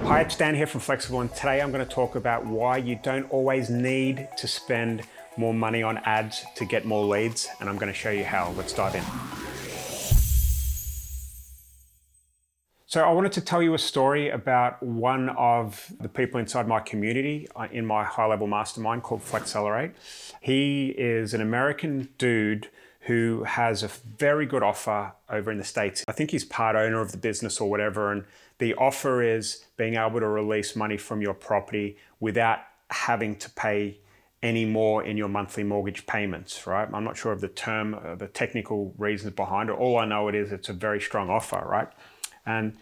Hi, it's Dan here from Flexxable, and today I'm going to talk about why you don't always need to spend more money on ads to get more leads, and I'm going to show you how. Let's dive in. So I wanted to tell you a story about one of the people inside my community in my high-level mastermind called Flexcelerate. He is an American dude who has a very good offer over in the States. I think he's part owner of the business or whatever, and the offer is being able to release money from your property without having to pay any more in your monthly mortgage payments, right? I'm not sure of the technical reasons behind it. All I know it's a very strong offer, right? And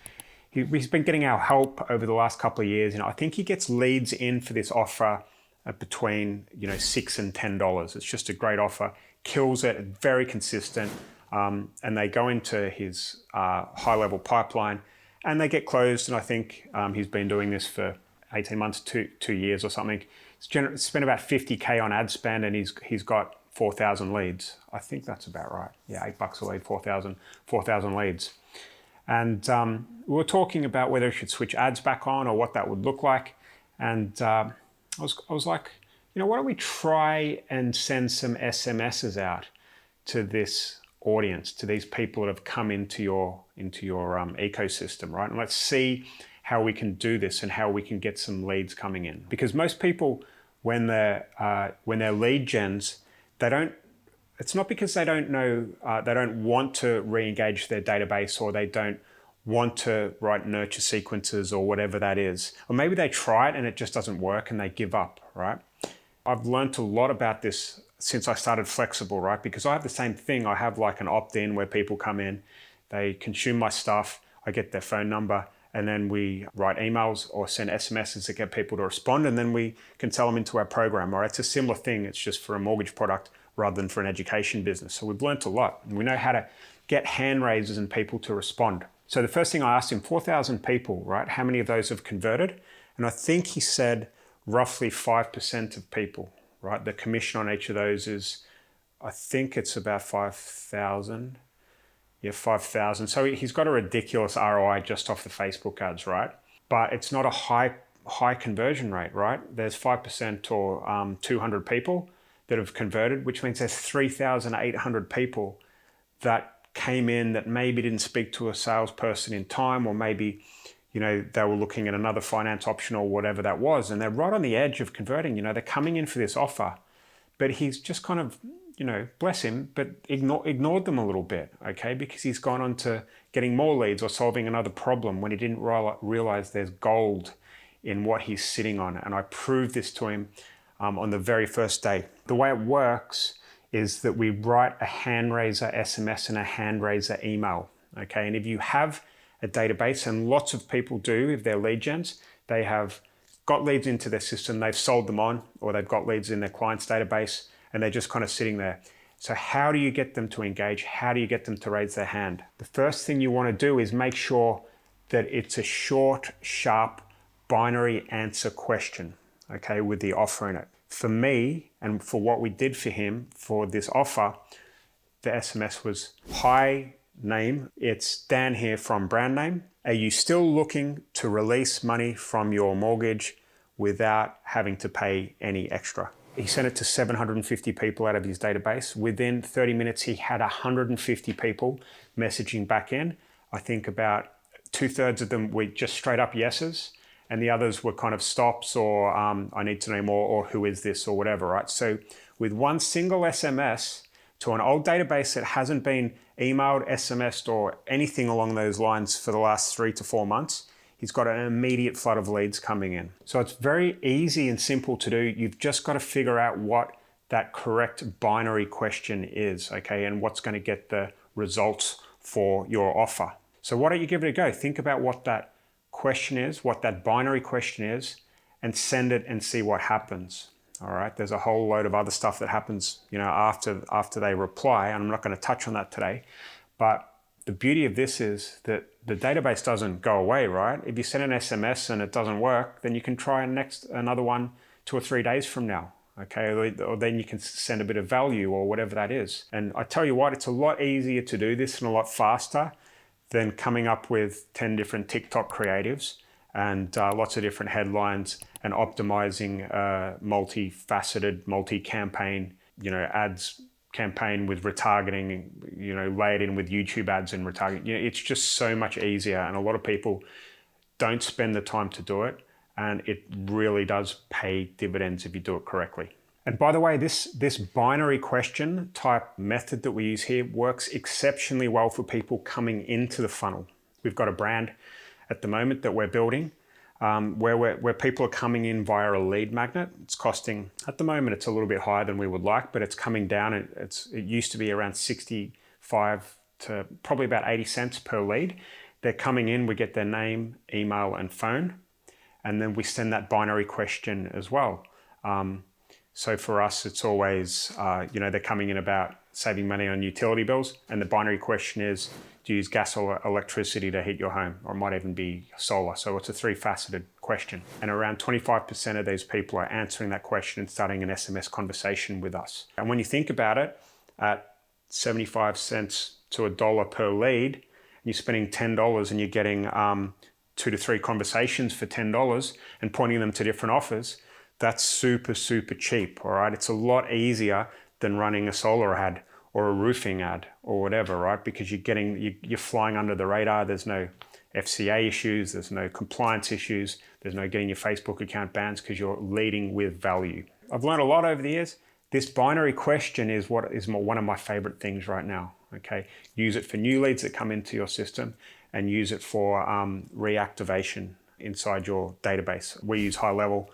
he's been getting our help over the last couple of years. I think he gets leads in for this offer between $6 and $10. It's just a great offer, kills it, very consistent, and they go into his high-level pipeline and they get closed. And I think he's been doing this for 18 months, two years or something. He's spent about 50K on ad spend, and he's got 4,000 leads. I think that's about right. Yeah, $8 a lead, 4,000 leads. And we were talking about whether he should switch ads back on or what that would look like. And I was like, why don't we try and send some SMSs out to this audience, to these people that have come into your ecosystem, right? And let's see how we can do this and how we can get some leads coming in. Because most people, when they're lead gens, it's not because they don't know, they don't want to re-engage their database, or they don't want to write nurture sequences or whatever that is. Or maybe they try it and it just doesn't work and they give up, right? I've learned a lot about this since I started Flexxable, right? Because I have the same thing. I have like an opt-in where people come in, they consume my stuff, I get their phone number, and then we write emails or send SMSs that get people to respond, and then we can sell them into our program, right? It's a similar thing. It's just for a mortgage product rather than for an education business. So we've learned a lot, and we know how to get hand raises and people to respond. So the first thing I asked him, 4,000 people, right? How many of those have converted? And I think he said roughly 5% of people, right? The commission on each of those is, I think it's about 5,000. Yeah, 5,000. So he's got a ridiculous ROI just off the Facebook ads, right? But it's not a high conversion rate, right? There's 5% or 200 people that have converted, which means there's 3,800 people that came in that maybe didn't speak to a salesperson in time, or maybe they were looking at another finance option or whatever that was, and they're right on the edge of converting. They're coming in for this offer, but he's just kind of, bless him, but ignored them a little bit, okay? Because he's gone on to getting more leads or solving another problem when he didn't realize there's gold in what he's sitting on. And I proved this to him on the very first day. The way it works is that we write a hand raiser SMS and a hand raiser email, okay? And if you have a database, and lots of people do, if they're lead gens, they have got leads into their system, they've sold them on, or they've got leads in their client's database, and they're just kind of sitting there. So how do you get them to engage? How do you get them to raise their hand? The first thing you want to do is make sure that it's a short, sharp, binary answer question, okay, with the offer in it. For me, and for what we did for him for this offer, the SMS was, "Hi, name, it's Dan here from Brand Name. Are you still looking to release money from your mortgage without having to pay any extra?" He sent it to 750 people out of his database. Within 30 minutes, he had 150 people messaging back in. I think about 2/3 of them were just straight up yeses, and the others were kind of stops or I need to know more, or who is this, or whatever, right? So with one single SMS to an old database that hasn't been emailed, SMS'd, or anything along those lines for the last 3 to 4 months, he's got an immediate flood of leads coming in. So it's very easy and simple to do. You've just got to figure out what that correct binary question is, okay, and what's going to get the results for your offer. So why don't you give it a go? Think about what that question is, what that binary question is, and send it and see what happens. All right, there's a whole load of other stuff that happens, after they reply, and I'm not going to touch on that today. But the beauty of this is that the database doesn't go away, right? If you send an SMS and it doesn't work, then you can try another one 2 or 3 days from now, okay? Or then you can send a bit of value or whatever that is. And I tell you what, it's a lot easier to do this and a lot faster than coming up with 10 different TikTok creatives and lots of different headlines and optimizing multifaceted, multi-campaign, ads campaign with retargeting, lay it in with YouTube ads and retargeting. It's just so much easier, and a lot of people don't spend the time to do it, and it really does pay dividends if you do it correctly. And by the way, this binary question type method that we use here works exceptionally well for people coming into the funnel. We've got a brand at the moment that we're building where people are coming in via a lead magnet. It's costing, at the moment, it's a little bit higher than we would like, but it's coming down. It used to be around 65 to probably about 80 cents per lead. They're coming in, we get their name, email, and phone, and then we send that binary question as well. So for us, it's always, they're coming in about saving money on utility bills, and the binary question is, do you use gas or electricity to heat your home? Or it might even be solar. So it's a three-faceted question. And around 25% of these people are answering that question and starting an SMS conversation with us. And when you think about it, at 75 cents to $1 per lead, and you're spending $10 and you're getting 2 to 3 conversations for $10 and pointing them to different offers, that's super, super cheap, all right? It's a lot easier than running a solar ad or a roofing ad or whatever, right? Because you're flying under the radar. There's no FCA issues. There's no compliance issues. There's no getting your Facebook account banned because you're leading with value. I've learned a lot over the years. This binary question is one of my favorite things right now, okay? Use it for new leads that come into your system and use it for reactivation inside your database. We use high level.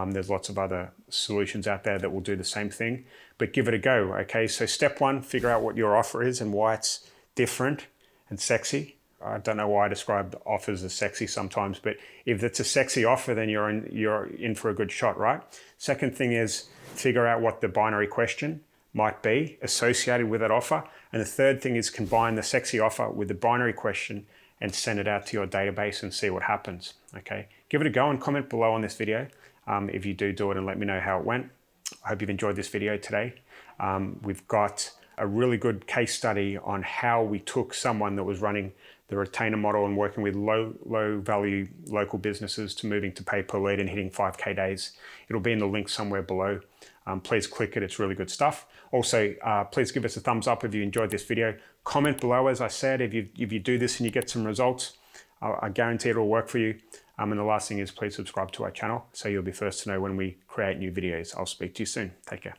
There's lots of other solutions out there that will do the same thing, but give it a go, okay? So step one, figure out what your offer is and why it's different and sexy. I don't know why I describe offers as sexy sometimes, but if it's a sexy offer, then you're in for a good shot, right? Second thing is figure out what the binary question might be associated with that offer. And the third thing is combine the sexy offer with the binary question and send it out to your database and see what happens, okay? Give it a go and comment below on this video if you do it, and let me know how it went. I hope you've enjoyed this video today. We've got a really good case study on how we took someone that was running the retainer model and working with low value local businesses to moving to pay per lead and hitting 5K days. It'll be in the link somewhere below. Please click it, it's really good stuff. Also, please give us a thumbs up if you enjoyed this video. Comment below, as I said, if you do this and you get some results. I guarantee it'll work for you. And the last thing is please subscribe to our channel so you'll be first to know when we create new videos. I'll speak to you soon. Take care.